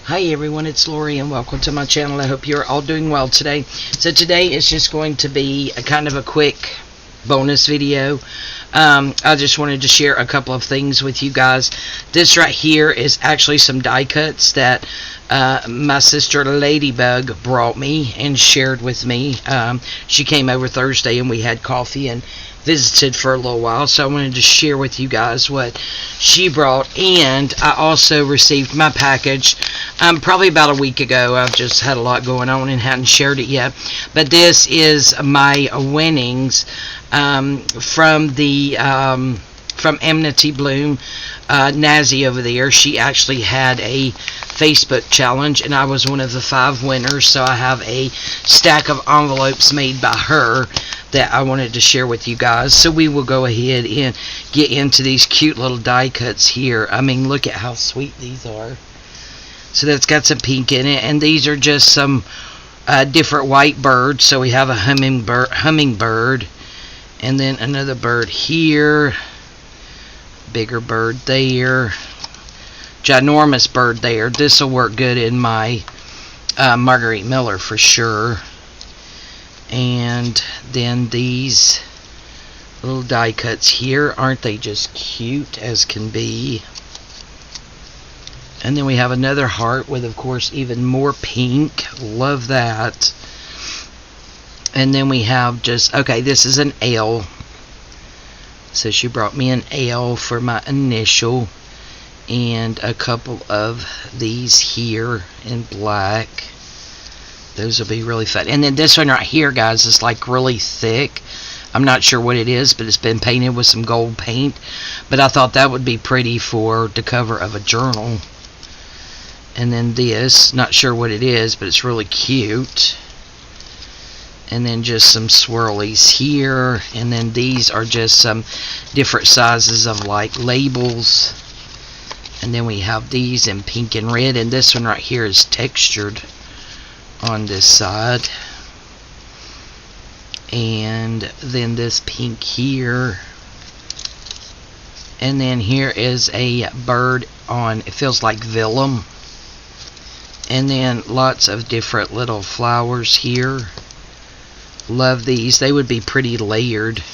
Hi everyone, it's Lori and welcome to my channel. I hope you're all doing well today. So today is just going to be a kind of a quick bonus video. I just wanted to share a couple of things with you guys. This right here is actually some die cuts that my sister Ladybug brought me and shared with me. She came over Thursday and we had coffee and visited for a little while, so I wanted to share with you guys what she brought. And I also received my package probably about a week ago. I've just had a lot going on and hadn't shared it yet, but this is my winnings from the from Enmity Bloom. Nazi over there, she actually had a Facebook challenge and I was one of the 5 winners, so I have a stack of envelopes made by her that I wanted to share with you guys. So we will go ahead and get into these cute little die cuts here. I mean, look at how sweet these are. So that's got some pink in it, and these are just some different white birds. So we have a hummingbird, and then another bird here, bigger bird there, ginormous bird there. This will work good in my Marguerite Miller for sure. And then these little die cuts here, aren't they just cute as can be? And then we have another heart with, of course, even more pink. Love that. And then we have just, okay, this is an L. So she brought me an L for my initial, and a couple of these here in black. Those will be really fun. And then this one right here, guys, is like really thick. I'm not sure what it is, but it's been painted with some gold paint. But I thought that would be pretty for the cover of a journal. And then this, not sure what it is, but it's really cute. And then just some swirlies here. And then these are just some different sizes of like labels. And then we have these in pink and red. And this one right here is textured on this side. And then this pink here. And then here is a bird on, it feels like vellum. And then lots of different little flowers here. Love these. They would be pretty layered.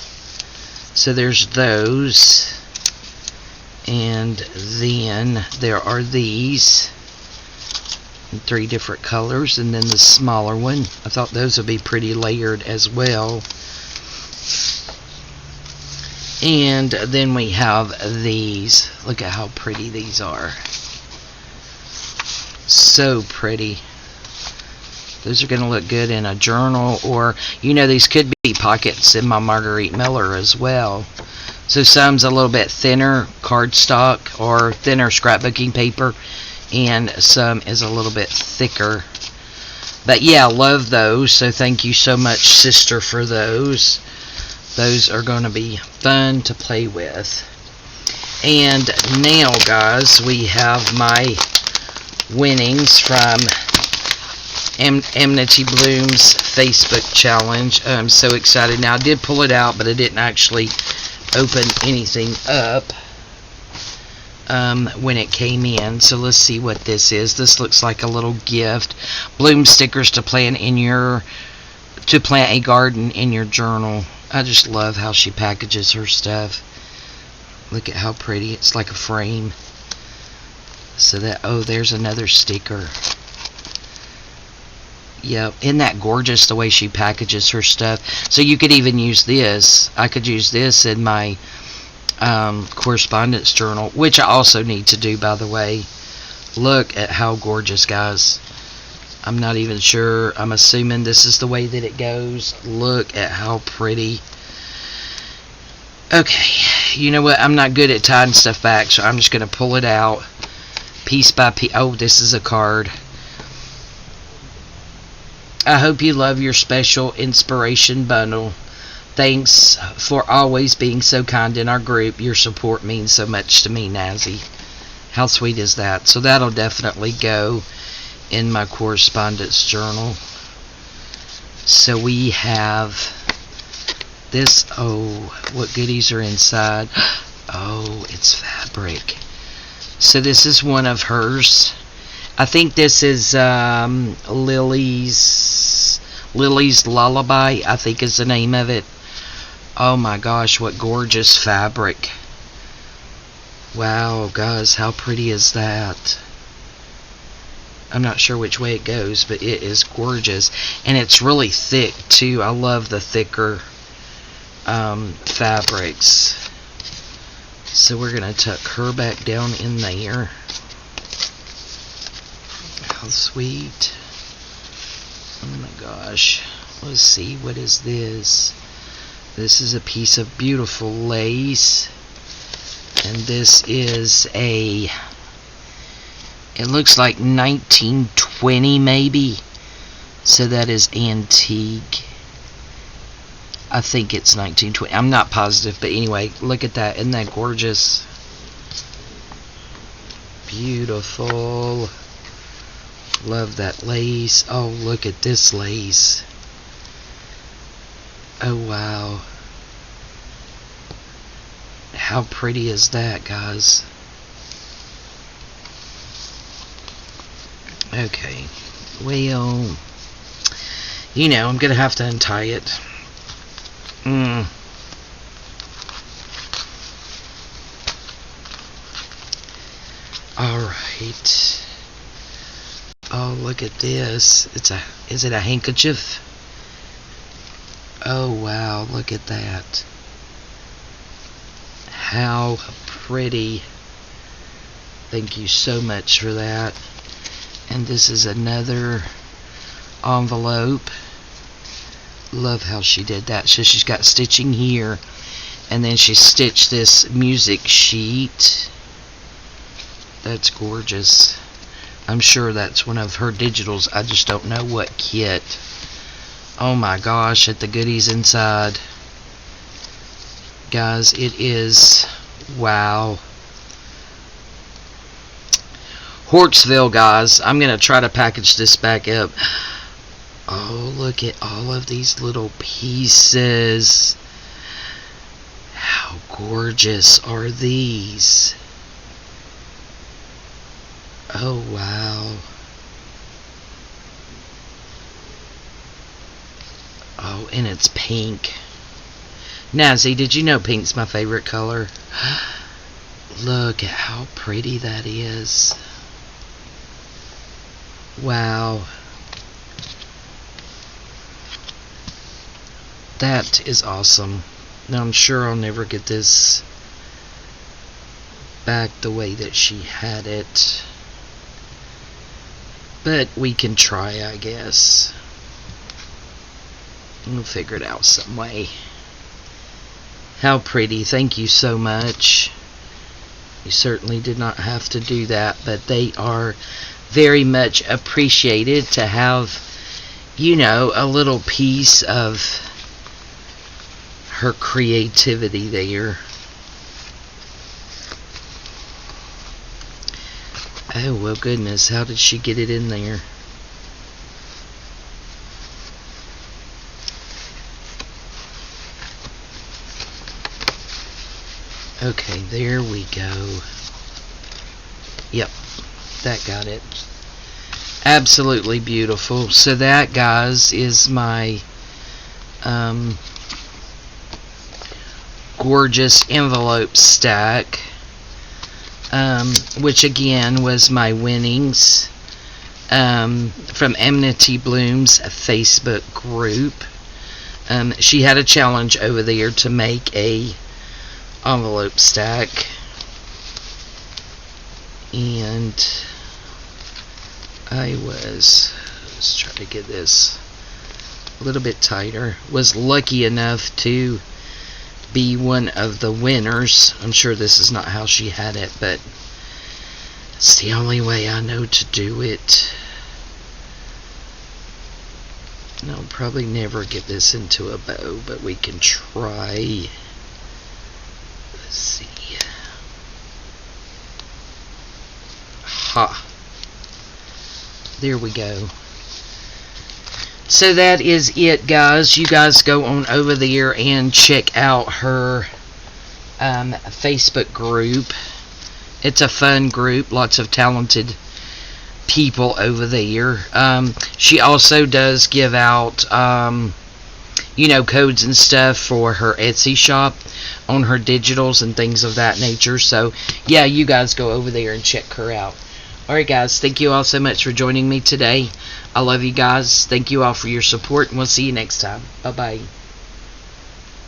So there's those. And then there are these in 3 different colors, and then the smaller one. I thought those would be pretty layered as well. And then we have these. Look at how pretty these are. So pretty. Those are going to look good in a journal, or, you know, these could be pockets in my Marguerite Miller as well. So some's a little bit thinner cardstock or thinner scrapbooking paper, and some is a little bit thicker. But yeah, love those. So thank you so much, sister, for those. Those are going to be fun to play with. And now, guys, we have my winnings from Enmity Bloom's Facebook challenge. I'm so excited. Now, I did pull it out, but I didn't actually open anything up when it came in. So let's see what this is. This looks like a little gift. Bloom stickers to plant a garden in your journal. I just love how she packages her stuff. Look at how pretty. It's like a frame. So that, oh, there's another sticker. Yep, isn't that gorgeous the way she packages her stuff? So you could even use this. I could use this in my correspondence journal, which I also need to do, by the way. Look at how gorgeous, guys. I'm not even sure. I'm assuming this is the way that it goes. Look at how pretty. Okay, you know what? I'm not good at tying stuff back, so I'm just going to pull it out piece by piece. Oh, this is a card. I hope you love your special inspiration bundle. Thanks for always being so kind in our group. Your support means so much to me, Nazi. How sweet is that? So that'll definitely go in my correspondence journal. So we have this. Oh, what goodies are inside? Oh, it's fabric. So this is one of hers. I think this is Lily's Lullaby, I think is the name of it. Oh my gosh, what gorgeous fabric. Wow, guys, how pretty is that? I'm not sure which way it goes, but it is gorgeous. And it's really thick, too. I love the thicker fabrics. So we're going to tuck her back down in there. How sweet. Oh my gosh. Let's see, what is this? This is a piece of beautiful lace. And this is it looks like 1920 maybe. So that is antique. I think it's 1920. I'm not positive, but anyway, look at that. Isn't that gorgeous? Beautiful. Love that lace. Oh, look at this lace. Oh, wow. How pretty is that, guys? Okay. Well, you know, I'm going to have to untie it. Alright. Oh, look at this. Is it a handkerchief? Oh, wow. Look at that. How pretty. Thank you so much for that. And this is another envelope. Love how she did that. So she's got stitching here, and then she stitched this music sheet. That's gorgeous. I'm sure that's one of her digitals. I just don't know what kit. Oh my gosh, at the goodies inside. Guys, it is, wow. Holtzville, guys. I'm going to try to package this back up. Oh, look at all of these little pieces. How gorgeous are these? Oh, wow. Oh, and it's pink. Nazi, did you know pink's my favorite color? Look at how pretty that is. Wow. That is awesome. Now I'm sure I'll never get this back the way that she had it. But we can try, I guess. We'll figure it out some way. How pretty. Thank you so much. You certainly did not have to do that, but they are very much appreciated to have, you know, a little piece of her creativity there. Oh, well, goodness, how did she get it in there? Okay, there we go. Yep, that got it. Absolutely beautiful. So that, guys, is my gorgeous envelope stack, which again was my winnings from Amity Bloom's Facebook group. She had a challenge over there to make a envelope stack, and let's try to get this a little bit tighter, was lucky enough to be one of the winners. I'm sure this is not how she had it, but it's the only way I know to do it. And I'll probably never get this into a bow, but we can try. Let's see. Ha. There we go. So that is it, guys. You guys go on over there and check out her Facebook group. It's a fun group. Lots of talented people over there. She also does give out, codes and stuff for her Etsy shop on her digitals and things of that nature. So, yeah, you guys go over there and check her out. Alright, guys, thank you all so much for joining me today. I love you guys. Thank you all for your support, and we'll see you next time. Bye-bye.